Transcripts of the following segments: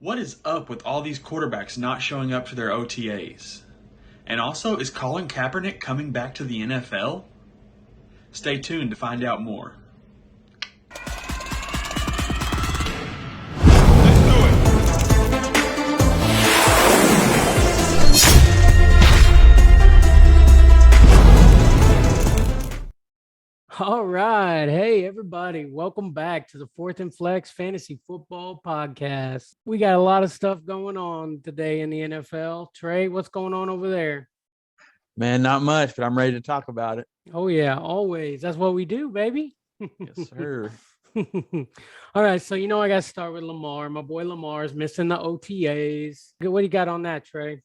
What is up with all these quarterbacks not showing up to their OTAs? And also, is Colin Kaepernick coming back to the NFL? Stay tuned to find out more. All right. Hey, everybody. Welcome back to the Fourth and Flex Fantasy Football Podcast. We got a lot of stuff going on today in the NFL. Trey, what's going on over there? Man, not much, but I'm ready to talk about it. Oh, yeah, always. That's what we do, baby. Yes, sir. All right. So, I got to start with Lamar. My boy Lamar is missing the OTAs. What do you got on that, Trey?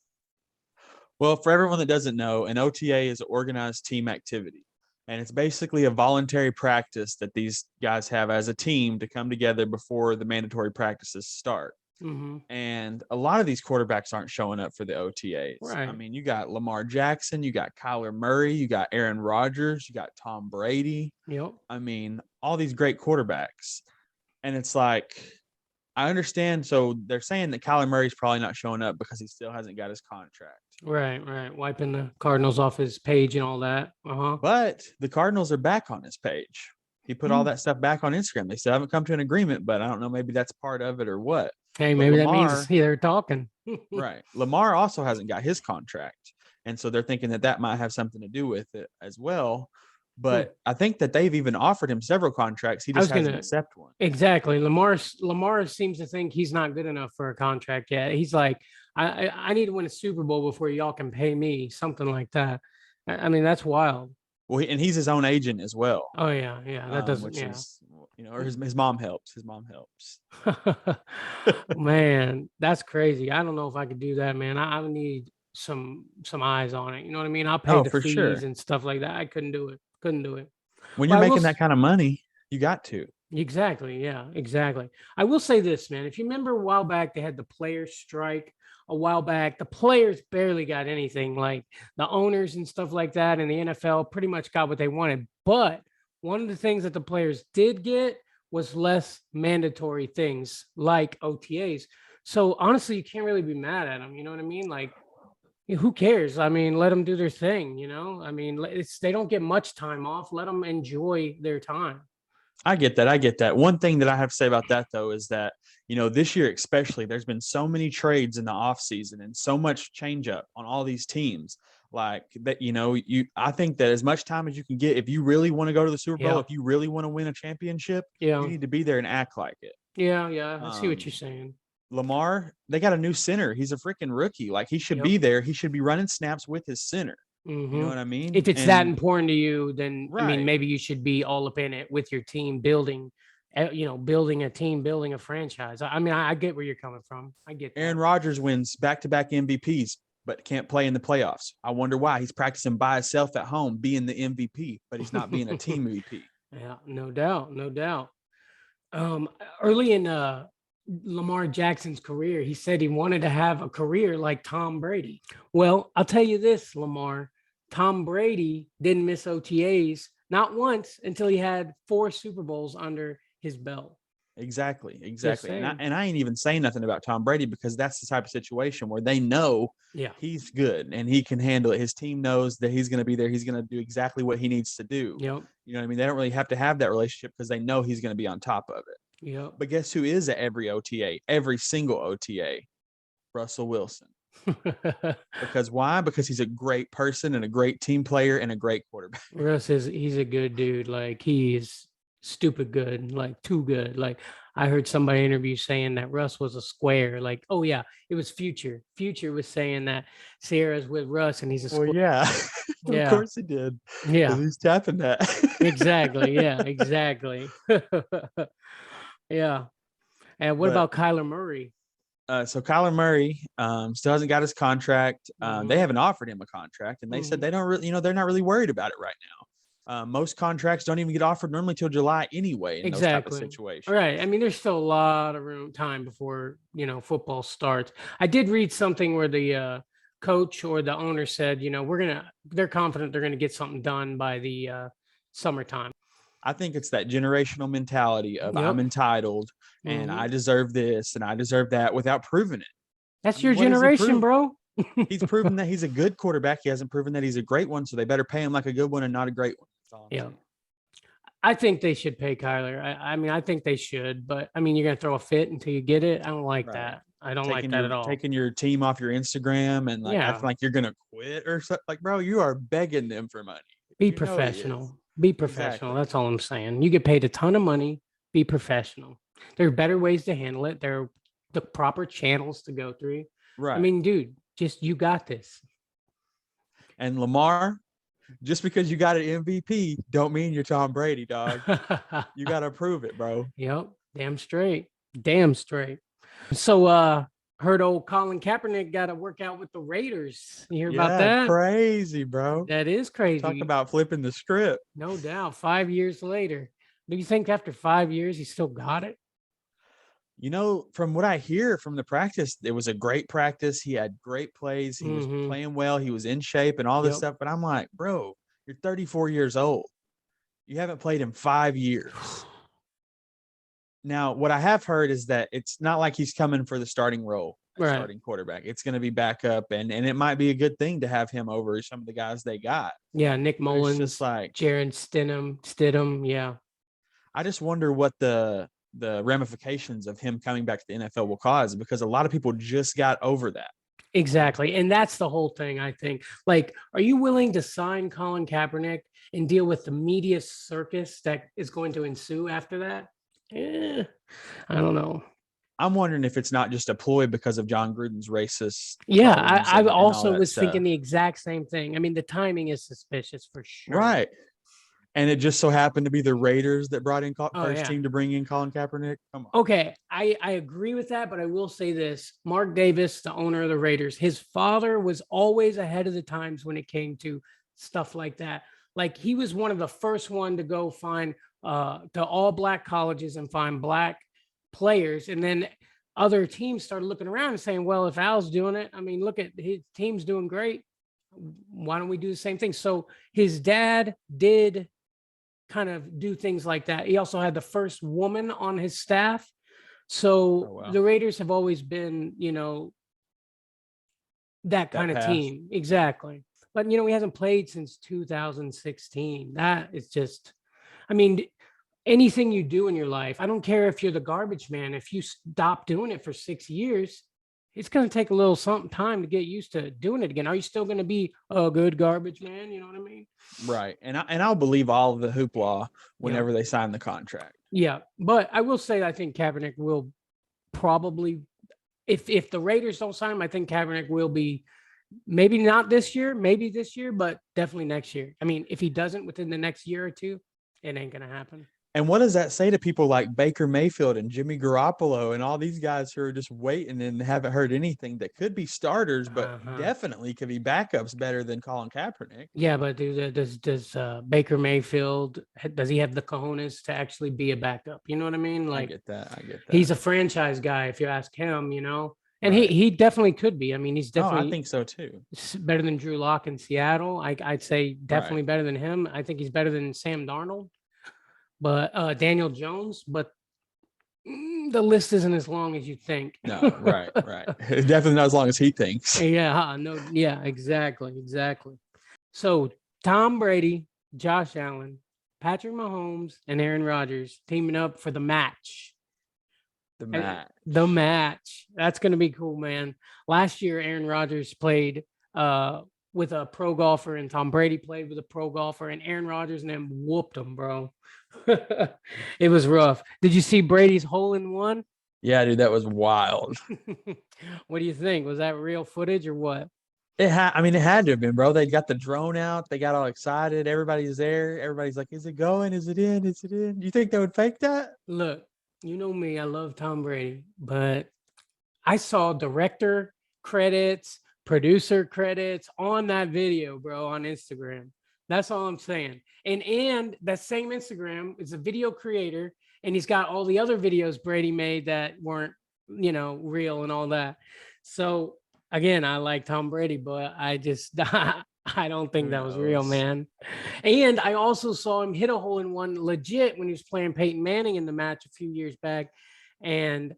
Well, for everyone that doesn't know, an OTA is an organized team activity. And it's basically a voluntary practice that these guys have as a team to come together before the mandatory practices start. Mm-hmm. And a lot of these quarterbacks aren't showing up for the OTAs. Right. I mean, you got Lamar Jackson, you got Kyler Murray, you got Aaron Rodgers, you got Tom Brady. Yep. I mean, all these great quarterbacks. And it's like, I understand. So they're saying that Kyler Murray's probably not showing up because he still hasn't got his contract. Right. Wiping the Cardinals off his page and all that. But the Cardinals are back on his page. He put all that stuff back on Instagram. They still haven't come to an agreement, but I don't know. Maybe that's part of it or what. Hey, But maybe Lamar, that means they're talking. right. Lamar also hasn't got his contract. And so they're thinking that might have something to do with it as well. But I think that they've even offered him several contracts. He just hasn't accepted one. Exactly. Lamar seems to think he's not good enough for a contract yet. He's like, I need to win a Super Bowl before y'all can pay me, something like that. I mean, that's wild. Well, and he's his own agent as well. Oh, yeah. That doesn't, which is, or his mom helps. His mom helps. Man, that's crazy. I don't know if I could do that, man. I need some eyes on it. You know what I mean? I'll pay the fees and stuff like that. I couldn't do it. When you're making that kind of money, you got to. Exactly. Yeah, exactly. I will say this, man. If you remember a while back, they had the players strike a while back. The players barely got anything, like the owners and stuff like that. And the NFL pretty much got what they wanted. But one of the things that the players did get was less mandatory things like OTAs. So honestly, you can't really be mad at them. You know what I mean? Like, who cares? I mean, let them do their thing, I mean, they don't get much time off. Let them enjoy their time. I get that. One thing that I have to say about that, though, is that, this year especially, there's been so many trades in the offseason and so much change up on all these teams. Like that, I think that as much time as you can get, if you really want to go to the Super Bowl, if you really want to win a championship, you need to be there and act like it. Yeah. I see what you're saying. Lamar, they got a new center. He's a freaking rookie. Like, he should be there. He should be running snaps with his center. Mm-hmm. You know what I mean? If it's that important to you, then right. I mean, maybe you should be all up in it with your team, building a team, building a franchise. I mean, I get where you're coming from. I get that. Aaron Rodgers wins back-to-back MVPs, but can't play in the playoffs. I wonder why. He's practicing by himself at home, being the MVP, but he's not being a team MVP. Yeah, no doubt. Early in Lamar Jackson's career, he said he wanted to have a career like Tom Brady. Well, I'll tell you this, Lamar. Tom Brady didn't miss OTAs not once until he had 4 Super Bowls under his belt. Exactly. And I ain't even saying nothing about Tom Brady because that's the type of situation where they know he's good and he can handle it. His team knows that he's going to be there. He's going to do exactly what he needs to do. Yep. You know what I mean? They don't really have to have that relationship because they know he's going to be on top of it. Yep. But guess who is at every OTA? Every single OTA? Russell Wilson. Because why? Because he's a great person and a great team player and a great quarterback. He's a good dude. Like, he is stupid good, like too good. Like, I heard somebody interview saying that Russ was a square. Like, oh yeah, it was Future. Future was saying that Sierra's with Russ and he's a square. Well, yeah. Of course he did. Yeah. He's tapping that. Exactly. Yeah, exactly. Yeah. And what about Kyler Murray? So Kyler Murray still hasn't got his contract. They haven't offered him a contract, and they said they don't really, they're not really worried about it right now. Most contracts don't even get offered normally till July anyway. In those type of situations. Right. I mean, there's still a lot of time before football starts. I did read something where the coach or the owner said, they're confident they're gonna get something done by the summertime. I think it's that generational mentality of Yep. I'm entitled and I deserve this and I deserve that without proving it. That's I your mean, what has he generation, proved? bro. He's proven that he's a good quarterback. He hasn't proven that he's a great one, so they better pay him like a good one and not a great one. That's all I'm Yeah. saying. I think they should pay Kyler. I mean, I think they should, but I mean, you're gonna throw a fit until you get it. I don't like Right. that. I don't like that at all. Taking your team off your Instagram and like Yeah. acting like you're gonna quit or something. Like, bro, you are begging them for money. Be You know he is. professional. Be professional. Exactly. That's all I'm saying. You get paid a ton of money. Be professional. There are better ways to handle it. There are the proper channels to go through. Right. I mean, dude, just you got this. And Lamar, just because you got an MVP, don't mean you're Tom Brady, dog. You got to prove it, bro. Yep. Damn straight. Damn straight. So, heard old Colin Kaepernick got to work out with the Raiders. You hear about that? Crazy, bro. That is crazy. Talk about flipping the script. No doubt. 5 years later. Do you think after 5 years he still got it? You know, from what I hear from the practice, it was a great practice. He had great plays. He was playing well. He was in shape and all this stuff. But I'm like, bro, you're 34 years old. You haven't played in 5 years. Now, what I have heard is that it's not like he's coming for the starting role, starting quarterback. It's going to be backup, and it might be a good thing to have him over some of the guys they got. Yeah, Nick Mullins, just like Jaron Stidham. Yeah. I just wonder what the ramifications of him coming back to the NFL will cause, because a lot of people just got over that. Exactly. And that's the whole thing, I think. Like, are you willing to sign Colin Kaepernick and deal with the media circus that is going to ensue after that? I don't know. I'm wondering if it's not just a ploy because of John Gruden's racist. Yeah, I also was thinking the exact same thing. I mean, the timing is suspicious for sure. Right. And it just so happened to be the Raiders that brought in first team to bring in Colin Kaepernick. Come on. Okay, I agree with that, but I will say this. Mark Davis, the owner of the Raiders, his father was always ahead of the times when it came to stuff like that. Like, he was one of the first one to go find to all black colleges and find black players. And then other teams started looking around and saying, well, if Al's doing it, I mean, look at his team's doing great. Why don't we do the same thing? So his dad did kind of do things like that. He also had the first woman on his staff. So the Raiders have always been, that kind of team. Exactly. But, he hasn't played since 2016. That is just, I mean, anything you do in your life, I don't care if you're the garbage man, if you stop doing it for 6 years, it's going to take a little time to get used to doing it again. Are you still going to be a good garbage man? You know what I mean? Right. And I'll believe all of the hoopla whenever they sign the contract. Yeah. But I will say, I think Kaepernick will probably, if the Raiders don't sign him, I think Kaepernick will be, maybe not this year, maybe this year, but definitely next year. I mean, if he doesn't within the next year or two, it ain't going to happen. And what does that say to people like Baker Mayfield and Jimmy Garoppolo and all ththese guys who are just waiting and haven't heard anything that could be starters, but definitely could be backups better than Colin Kaepernick? Yeah, but does Baker Mayfield, does he have the cojones to actually be a backup? You know what I mean? Like, I get that. He's a franchise guy, if you ask him, And he definitely could be. I mean, he's definitely. I think so too. Better than Drew Lock in Seattle. I'd say definitely better than him. I think he's better than Sam Darnold. But Daniel Jones, but the list isn't as long as you think. No, right. It's definitely not as long as he thinks. Yeah, exactly. So Tom Brady, Josh Allen, Patrick Mahomes, and Aaron Rodgers teaming up for the match. The match. That's going to be cool, man. Last year, Aaron Rodgers played with a pro golfer, and Tom Brady played with a pro golfer, and Aaron Rodgers and them whooped him, bro. It was rough. Did you see Brady's hole-in-one? Yeah, dude, that was wild. What do you think? Was that real footage or what? It had to have been, bro. They got the drone out. They got all excited. Everybody's there. Everybody's like, is it going? Is it in? Is it in? You think they would fake that? Look, you know me. I love Tom Brady, but I saw director credits, producer credits on that video, bro, on Instagram. That's all I'm saying. And that same Instagram is a video creator, and he's got all the other videos Brady made that weren't, real and all that. So again, I like Tom Brady, but I just, I I don't think Who that was real, knows? man. And I also saw him hit a hole in one legit when he was playing Peyton Manning in the match a few years back. And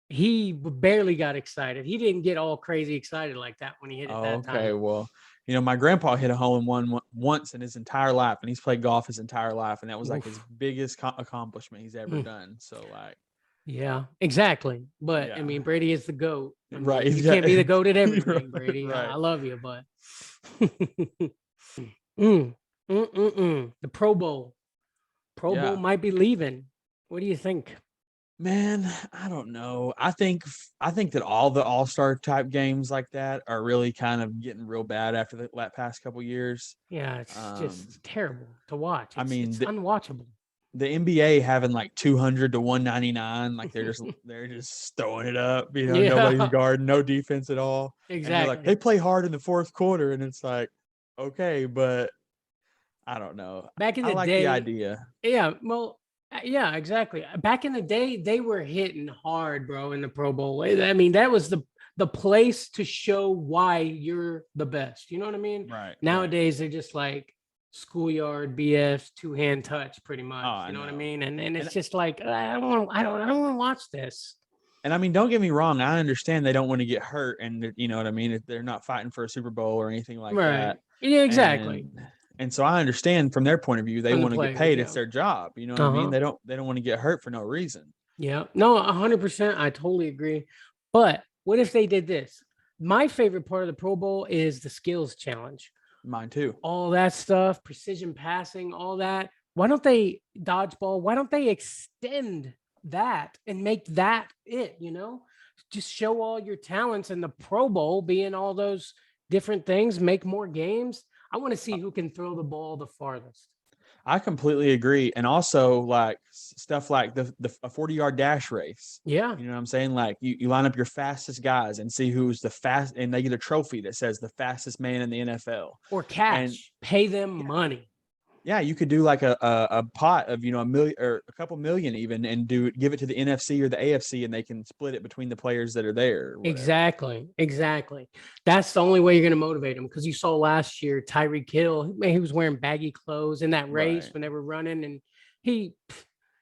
he barely got excited. He didn't get all crazy excited like that when he hit it Oh, that okay. time. Well, my grandpa hit a hole in one once in his entire life, and he's played golf his entire life, and that was like his Oof. biggest accomplishment he's ever Mm. done. So, like, Yeah, exactly. But I yeah, mean, Brady is the GOAT. I right. mean, you Yeah. can't be the GOAT at everything, Brady. I Right. love you, but mm, the Pro Bowl. Pro Bowl Yeah. might be leaving. What do you think? Man, I don't know. I think that all the all-star type games like that are really kind of getting real bad after the past couple years. Yeah, it's Um, just terrible to watch. I It's mean, unwatchable. the NBA having like 200 to 199, like they're just throwing it up. Nobody's Yeah, guarding, no defense at all, and they're like exactly. they play hard in the fourth quarter, and it's like, okay, but I don't know. Back in I the like the day, idea. yeah, well, yeah, exactly. Back in the day, they were hitting hard, bro, in the Pro Bowl. I mean, that was the place to show why you're the best. You know what I mean? Right, right. Nowadays, they're just like schoolyard BS, two-hand touch, pretty Oh, much. I You know what I know. mean? And And it's just like I don't want to watch this. and I mean, don't get me wrong. I understand they don't want to get hurt, and you know what I mean. If they're not fighting for a Super Bowl or anything like Right. that, Yeah, exactly. and so I understand from their point of view, they From the want to get players, paid. yeah. It's their job. You know what I mean? Uh-huh. They don't want to get hurt for no reason. Yeah. No, 100%. I totally agree. But what if they did this? My favorite part of the Pro Bowl is the skills challenge. Mine too. All that stuff, precision passing, all that. Why don't they dodgeball? Why don't they extend that and make that it, Just show all your talents in the Pro Bowl being all those different things, make more games. I want to see who can throw the ball the farthest. I completely agree. And also like stuff like the a 40-yard dash race. Yeah. You know what I'm saying? Like you line up your fastest guys and see who's the fast, and they get a trophy that says the fastest man in the NFL. Or And cash, pay them yeah, money. yeah, you could do like a pot of, a million or a couple million even, and give it to the NFC or the AFC, and they can split it between the players that are there or whatever. Exactly. That's the only way you're going to motivate them, because you saw last year Tyreek Hill, he was wearing baggy clothes in that race Right. when they were running, and he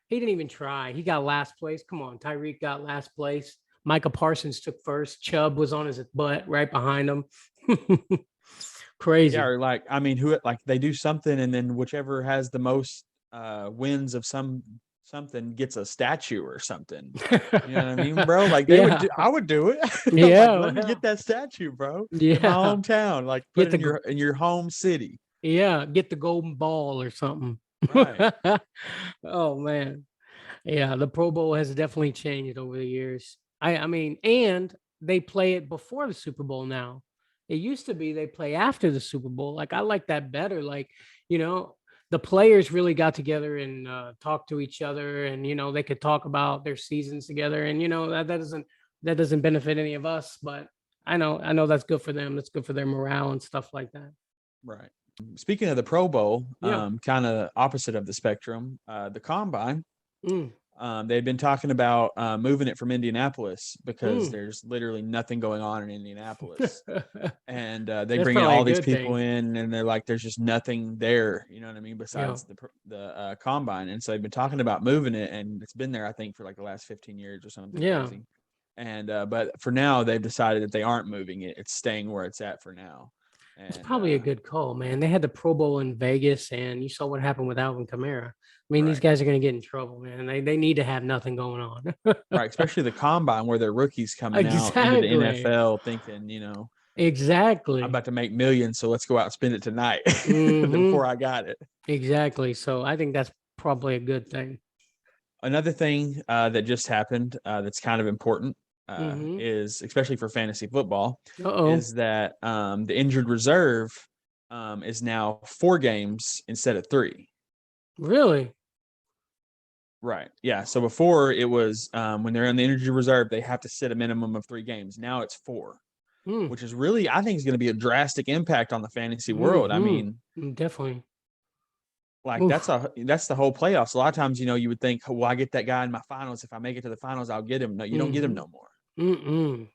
didn't even try. He got last place. Come on, Tyreek got last place. Micah Parsons took first. Chubb was on his butt right behind him. Crazy. Yeah, or like, I mean, who, like, they do something, and then whichever has the most wins of something gets a statue or something. You know what I mean, bro? Like Yeah. I would do it. Yeah, Like, let me well. get that statue, bro. Yeah. In my hometown. Like, put Get it the in your home city. Yeah, get the golden ball or something. Right. Oh man. Yeah, the Pro Bowl has definitely changed over the years. I mean, and they play it before the Super Bowl now. It used to be they play after the Super Bowl. Like, I like that better. Like, the players really got together and talked to each other, and they could talk about their seasons together. And that doesn't benefit any of us, but I know that's good for them. That's good for their morale and stuff like that. Right. Speaking of the Pro Bowl, Yeah. kind of opposite of the spectrum, the Combine. Mm. They had been talking about moving it from Indianapolis because Mm. there's literally nothing going on in Indianapolis. And they That's bring in probably a all these good people thing. in, and they're like, there's just nothing there. You know what I mean? Yeah. Besides the Combine. And so they've been talking about moving it, and it's been there, I think, for like the last 15 years or something Yeah. crazy. And but for now, they've decided that they aren't moving it. It's staying where it's at for now. It's And probably a good call, man. They had the Pro Bowl in Vegas, and you saw what happened with Alvin Kamara. I mean, these right. guys are going to get in trouble, man. They need to have nothing going on. Right, especially the Combine where they're rookies coming out into the Exactly. NFL thinking, I'm Exactly. about to make millions, so let's go out and spend it tonight Mhm. before I got it. Exactly. So I think that's probably a good thing. Another thing that just happened that's kind of important Mhm. is, especially for fantasy football, Uh-oh. is that the injured reserve is now 4 games instead of 3. Really? Right. Yeah. So before it was when they're in the injured reserve, they have to sit a minimum of 3 games. Now it's 4, Mm. which is really, I think, is going to be a drastic impact on the fantasy world. I mean, definitely. like Oof. that's the whole playoffs. A lot of times, you would think, well, I get that guy in my finals. If I make it to the finals, I'll get him. No, you don't get him no more.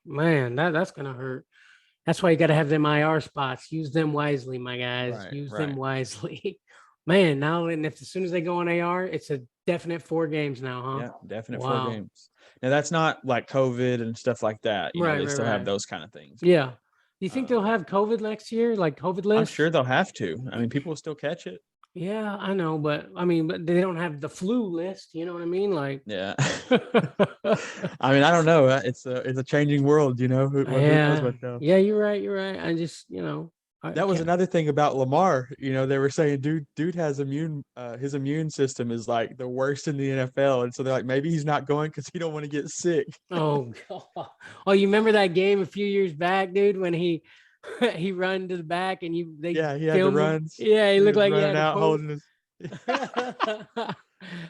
Man, that's gonna hurt. That's why you got to have them IR spots. Use them wisely, my guys. Right, Use them right. wisely. Man, now and if as soon as they go on AR, it's a definite 4 games now, huh? Yeah, definite 4 Wow. games. Now that's not like COVID and stuff like that. Right, They right, still have right. those kind of things. Yeah. Do you think they'll Um, have COVID next year, like COVID I'm list? sure they'll have to. I mean, people will still catch it. Yeah, I know, but I mean, but they don't have the flu list. You know what I mean? Like, Yeah. I mean, I don't know. It's a changing world. Who knows yeah, what though. yeah, you're right. You're right. I just, I That was can't. another thing about Lamar. They were saying, dude has his immune system is like the worst in the NFL, and so they're like, maybe he's not going because he don't want to get sick. Oh God. Oh, you remember that game a few years back, dude, when he he run to the back and they Yeah, he had the filmed him? runs. Yeah, he He looked was like he running had a out post. holding his.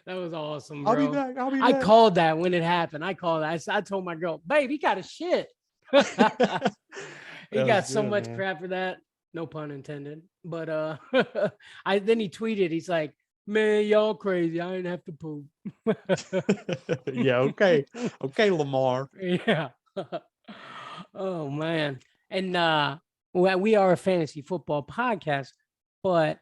That was awesome, I'll be bro. back. I'll be I back. called that when it happened. I called that. I told my girl, babe, he got a shit. He That was got so good, much man. crap for that. No pun intended. But I then he tweeted, he's like, man, y'all crazy. I didn't have to poop. Yeah. Okay. Okay, Lamar. Yeah. Oh man. And we are a fantasy football podcast, but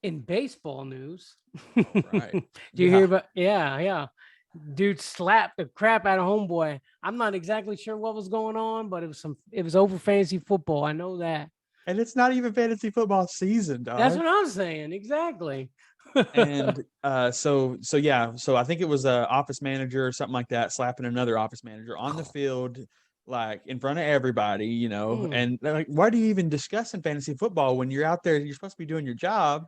in baseball news, Right. do you Yeah. hear about yeah. Dude slapped the crap out of homeboy. I'm not exactly sure what was going on, but it was over fantasy football. I know that. And it's not even fantasy football season, That's dog. what I'm saying. Exactly. And so yeah, so I think it was a office manager or something like that slapping another office manager on the field, like in front of everybody, and they're like, why do you even discuss in fantasy football when you're out there? You're supposed to be doing your job.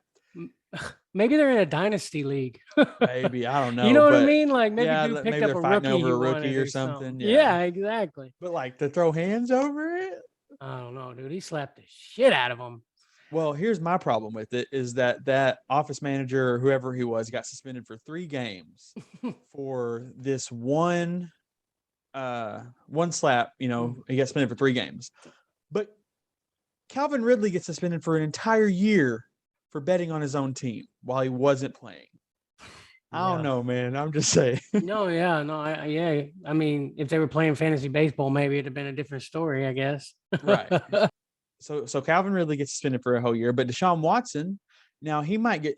Maybe they're in a dynasty league. Maybe, I don't You know, know what I but mean? Like maybe yeah, dude picked maybe up they're a fighting rookie he over a wanted rookie or or something. something. Yeah, Yeah, exactly. but like to throw hands over it. I don't know, dude. He slapped the shit out of him. Well, here's my problem with it is that office manager or whoever he was got suspended for 3 games for this one slap. He got suspended for 3 games. But Calvin Ridley gets suspended for an entire year for betting on his own team while he wasn't playing. I don't know, man. I'm just saying. No, yeah, no, yeah. I mean, if they were playing fantasy baseball, maybe it'd have been a different story, I guess. Right. So Calvin Ridley gets suspended for a whole year, but Deshawn Watson, now he might get,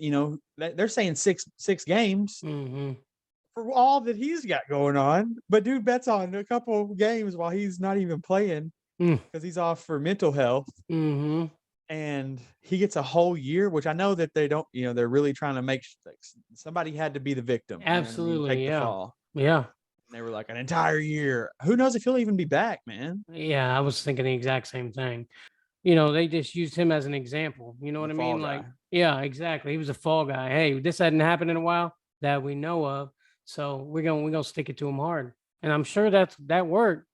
they're saying six games for all that he's got going on. But dude bets on a couple of games while he's not even playing because he's off for mental health. And he gets a whole year, which I know that they don't, they're really trying to make somebody had to be the victim. Absolutely, take yeah. the fall. Yeah. And they were like an entire year. Who knows if he'll even be back, man? Yeah, I was thinking the exact same thing. They just used him as an example. You know what I mean? Like, yeah, exactly. He was a fall guy. Hey, this hadn't happened in a while that we know of. So we're gonna stick it to him hard. And I'm sure that worked.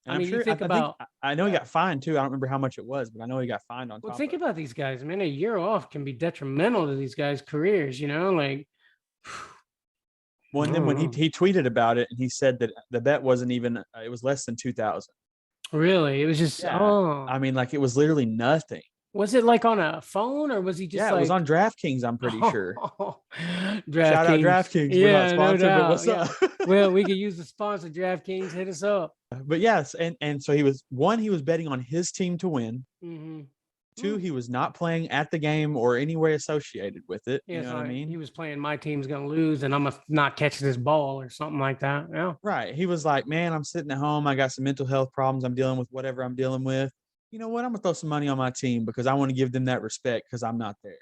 And I mean, I'm sure, you think I about I know he got fined too. I don't remember how much it was, but I know he got fined on top. Well, think about these guys, man. A year off can be detrimental to these guys' careers, like well, and then when he tweeted about it and he said that the bet wasn't even it was less than 2,000. Really? It was just I mean, like it was literally nothing. Was it like on a phone or was he just it was on DraftKings, I'm pretty sure. DraftKings. Shout out DraftKings. Yeah, we're not sponsored, no doubt. but what's up? Well, we could use the sponsor DraftKings. Hit us up. But yes, and so he was betting on his team to win. 2, he was not playing at the game or any way associated with it. Yeah, you know what I mean? He was playing my team's gonna lose and I'm not catching this ball or something like that. Yeah. Right. He was like, man, I'm sitting at home. I got some mental health problems. I'm dealing with whatever I'm dealing with. You know what? I'm gonna throw some money on my team because I want to give them that respect because I'm not there.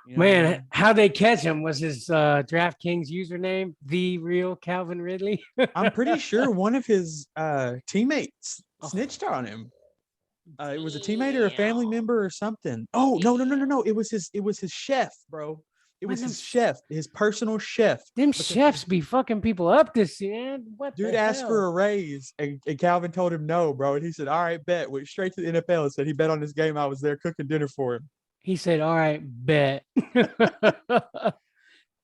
Man, how they catch him was his DraftKings username, the real Calvin Ridley. I'm pretty sure one of his teammates snitched on him. It was a teammate or a family member or something. Oh, no. It was his chef, bro. It was his chef, his personal chef. Them chefs be fucking people up this year. What dude asked for a raise and Calvin told him no, bro. And he said, all right, bet. Went straight to the NFL and said he bet on this game. I was there cooking dinner for him. He said, all right, bet.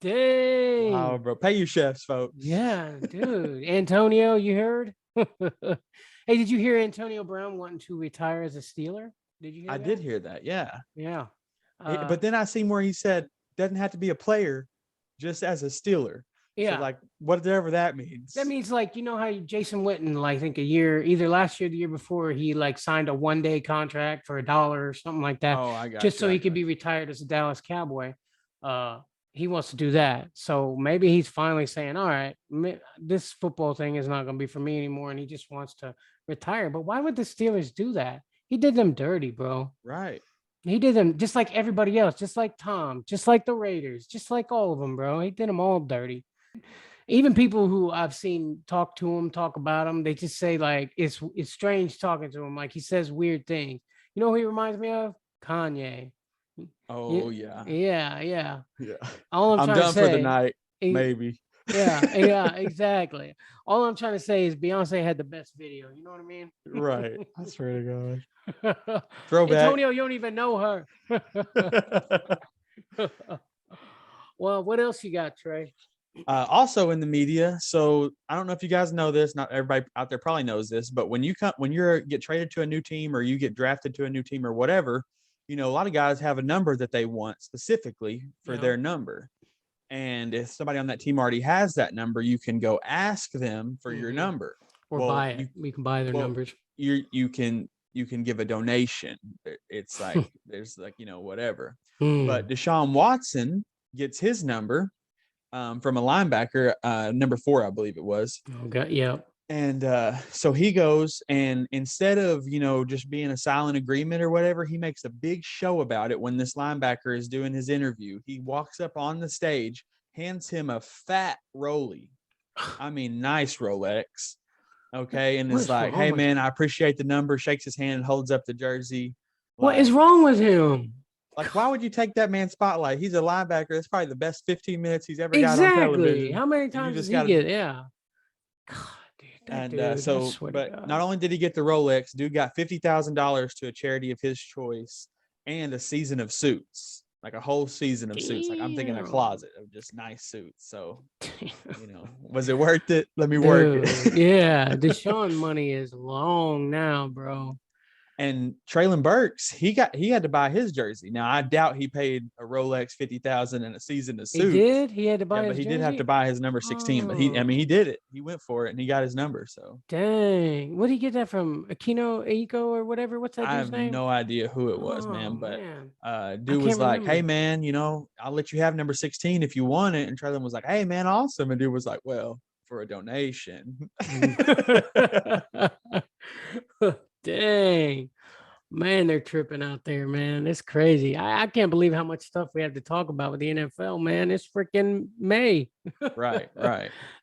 Dang. Oh, bro. Pay your chefs, folks. Yeah, dude. Antonio, you heard? Hey, did you hear Antonio Brown wanting to retire as a Steeler? Did you hear that? I did hear that, yeah. Yeah. But then I seen where he said, doesn't have to be a player, just as a Steeler. Yeah. So like whatever that means. That means like, you know how Jason Witten, like I think a year, either last year or the year before, he like signed a 1-day contract for $1 or something like that, Oh, I got just you. so I he could got be you. retired as a Dallas Cowboy. He wants to do that. So maybe he's finally saying, all right, this football thing is not going to be for me anymore. And he just wants to retire. But why would the Steelers do that? He did them dirty, bro. Right. He did them just like everybody else, just like Tom, just like the Raiders, just like all of them, bro. He did them all dirty. Even people who I've seen talk to him, talk about him, they just say like it's strange talking to him. Like he says weird things. You know who he reminds me of? Kanye. Oh yeah. Yeah. Yeah. All I'm I'm trying to done for the say, night. eh, Maybe. yeah, exactly. All I'm trying to say is Beyonce had the best video. You know what I mean? Right. I swear to God. Throwback. Throwback. Antonio, you don't even know her. Well, what else you got, Trey? Also in the media, so I don't know if you guys know this. Not everybody out there probably knows this, but when you get traded to a new team or you get drafted to a new team or whatever, a lot of guys have a number that they want specifically for their number. And if somebody on that team already has that number, you can go ask them for your number, or buy it. We can buy their numbers. You can give a donation. It's like there's like whatever. But Deshawn Watson gets his number from a linebacker, number 4, I believe it was. Okay, yeah. And so he goes, and instead of just being a silent agreement or whatever, he makes a big show about it when this linebacker is doing his interview. He walks up on the stage, hands him a fat Rollie. I mean, nice Rolex. Okay, and it's like, hey man, I appreciate the number. Shakes his hand, holds up the jersey. What is wrong with him? Like, why would you take that man's spotlight? He's a linebacker. That's probably the best 15 minutes he's ever got on television. How many times does he get? Yeah. God, dude. But not only did he get the Rolex, dude got $50,000 to a charity of his choice and a season of suits, like a whole season of suits. Like I'm thinking a closet of just nice suits. So, was it worth it? Let me work it. Yeah, Deshaun money is long now, bro. And Traylon Burks, he had to buy his jersey. Now I doubt he paid a Rolex $50,000 and a season of suits. He did. He had to buy. But he did have to buy his number 16. But he did it. He went for it and he got his number. So dang, what did he get that from? Aquino Eiko or whatever? What's that dude's name? I have no idea who it was, man. But dude was like, "Hey, man, I'll let you have number 16 if you want it." And Traylon was like, "Hey, man, awesome." And dude was like, "Well, for a donation." Dang, man, they're tripping out there, man. It's crazy. I can't believe how much stuff we have to talk about with the NFL, man. It's freaking May. Right.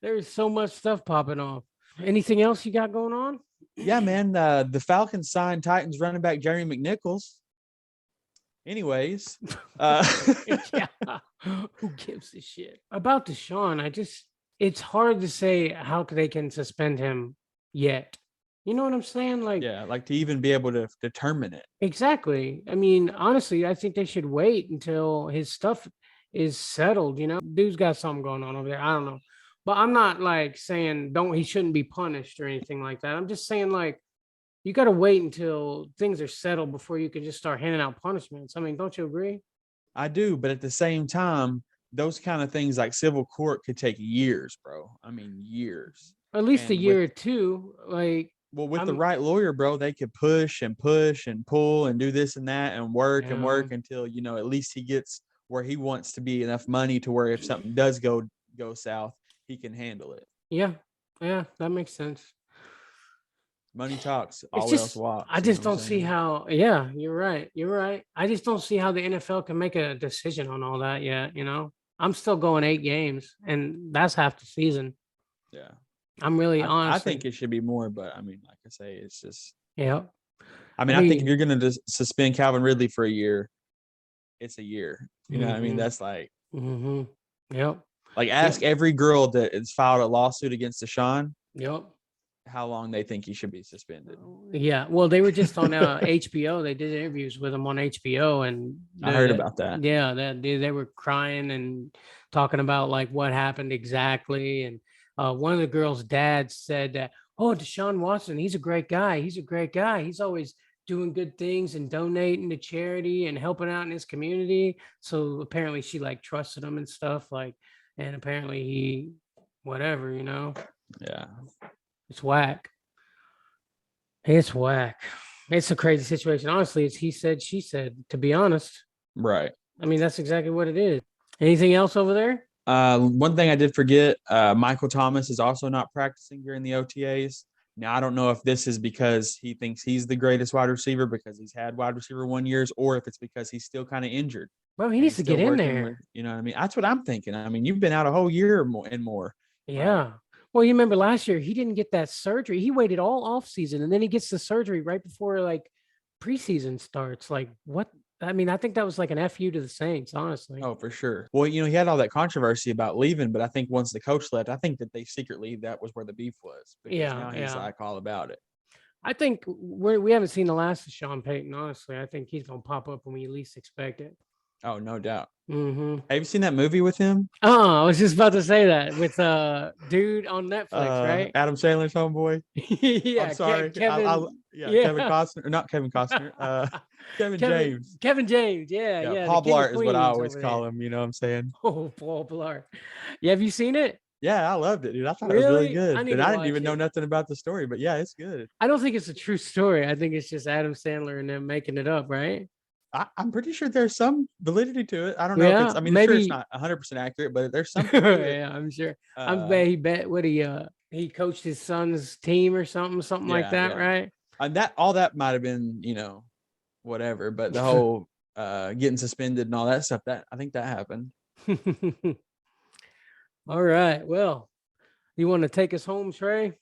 There's so much stuff popping off. Anything else you got going on? Yeah, man. The Falcons signed Titans running back Jeremy McNichols. Anyways, who gives a shit about Deshaun? It's hard to say how they can suspend him yet. You know what I'm saying? Like, yeah, like to even be able to determine it. Exactly. I mean, honestly, I think they should wait until his stuff is settled. Dude's got something going on over there. I don't know, but I'm not like saying he shouldn't be punished or anything like that. I'm just saying like you got to wait until things are settled before you can just start handing out punishments. I mean, don't you agree? I do, but at the same time, those kind of things like civil court could take years, bro. I mean, years. At least a year or two. Like. Well, with the right lawyer, bro, they could push and pull and do this and that and work until, at least he gets where he wants to be, enough money to where if something does go south, he can handle it. Yeah, that makes sense. Money talks, all else walks. I just don't see how, you're right. I just don't see how the NFL can make a decision on all that yet, I'm still going 8 games, and that's half the season. Yeah. I'm really honest. I think it should be more, but I mean, like I say, it's just. Yeah. I think if you're going to suspend Calvin Ridley for a year, it's a year. You know what I mean? That's like. Mm-hmm. Yep. Like ask every girl that has filed a lawsuit against Deshaun. Yep. How long they think he should be suspended. Yeah. Well, they were just on HBO. They did interviews with him on HBO, and I heard about that. Yeah, they were crying and talking about like what happened exactly, and. One of the girls' dads said that, Deshaun Watson, he's a great guy. He's always doing good things and donating to charity and helping out in his community. So apparently she like trusted him and stuff. Like, and apparently he, whatever, Yeah. it's whack. It's whack. It's a crazy situation. Honestly, it's he said, she said, to be honest. Right. I mean, that's exactly what it is. Anything else over there? One thing I did forget, Michael Thomas is also not practicing during the OTAs. Now, I don't know if this is because he thinks he's the greatest wide receiver because he's had wide receiver 1 years, or if it's because he's still kind of injured. Well, he needs to get in there. You know what I mean? That's what I'm thinking. I mean, you've been out a whole year and more. Yeah. Well, you remember last year, he didn't get that surgery. He waited all off season, and then he gets the surgery right before like preseason starts. Like, what? I mean, I think that was like an FU to the Saints, honestly. Oh, for sure. Well, he had all that controversy about leaving, but I think once the coach left, I think that they secretly, that was where the beef was. Because now he's like all about it. I think we haven't seen the last of Sean Payton, honestly. I think he's going to pop up when we least expect it. Oh, no doubt. Mm-hmm. Have you seen that movie with him? Oh, I was just about to say that with dude on Netflix, right? Adam Sandler's homeboy. Yeah, I'm sorry. Kevin. Kevin Costner. Not Kevin Costner. Kevin James. Kevin James. Yeah. Paul Blart is what I always call him. You know what I'm saying? Oh, Paul Blart. Yeah, have you seen it? Yeah, I loved it, dude. I thought it was really good. I didn't even know nothing about the story, but yeah, it's good. I don't think it's a true story. I think it's just Adam Sandler and them making it up, right? I'm pretty sure there's some validity to it. I don't know if it's, maybe, sure it's not 100% accurate, but there's something to it. Yeah, I'm sure. I bet he coached his son's team or something like that, right? All that might have been, whatever, but the whole getting suspended and all that stuff, that I think that happened. All right. Well, you want to take us home, Trey?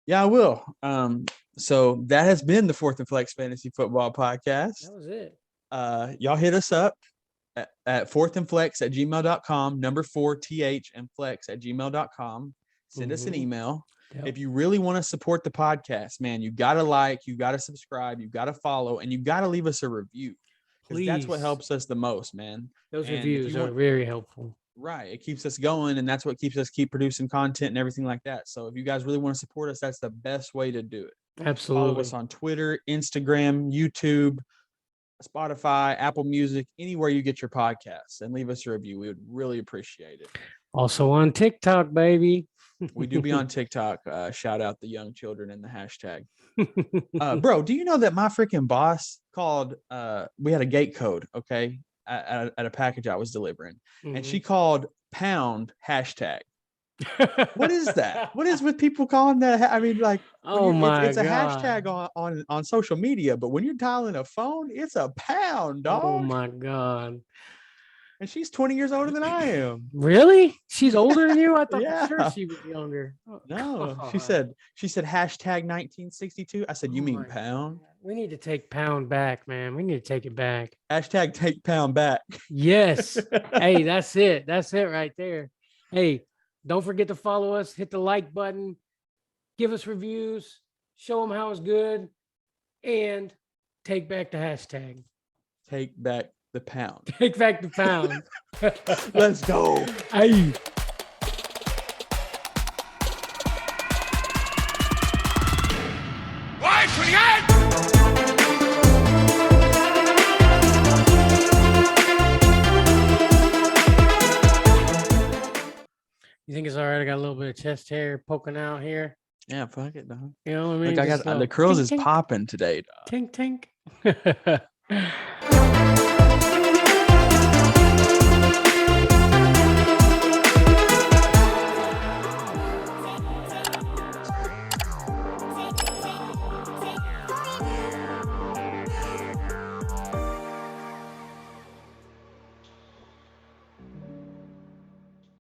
Yeah, I will. So that has been the Fourth and Flex Fantasy Football Podcast. That was it. Y'all hit us up at fourthandflex@gmail.com, number 4th and flex@gmail.com. Send us an email. Yep. If you really want to support the podcast, man, you got to like, you got to subscribe, you got to follow, and you got to leave us a review. Please. That's what helps us the most, man. Those reviews are very helpful. Right. It keeps us going, and that's what keeps us keep producing content and everything like that. So if you guys really want to support us, that's the best way to do it. Absolutely. Follow us on Twitter, Instagram, YouTube, Spotify, Apple Music, anywhere you get your podcasts, and leave us a review. We would really appreciate it. Also on TikTok, baby. We do be on TikTok. Shout out the young children in the hashtag. Bro, do you know that my freaking boss called, we had a gate code, okay, at a package I was delivering, and she called pound hashtag. What is that? What is with people calling that? I mean, like, it's a hashtag on social media, but when you're dialing a phone, it's a pound, dog. Oh my God. And she's 20 years older than I am. Really? She's older than you? I thought for sure she was younger. No, she said hashtag 1962. I said, you mean pound? We need to take pound back, man. We need to take it back. Hashtag take pound back. Yes. Hey, that's it. That's it right there. Hey, don't forget to follow us. Hit the like button. Give us reviews. Show them how it's good. And take back the hashtag. Take back the pound. Take back the pound. Let's go. Hey. You think it's all right? I got a little bit of chest hair poking out here. Yeah, fuck it, dog. You know what I mean? Look, I got the curls is popping today, dog. Tink, tink.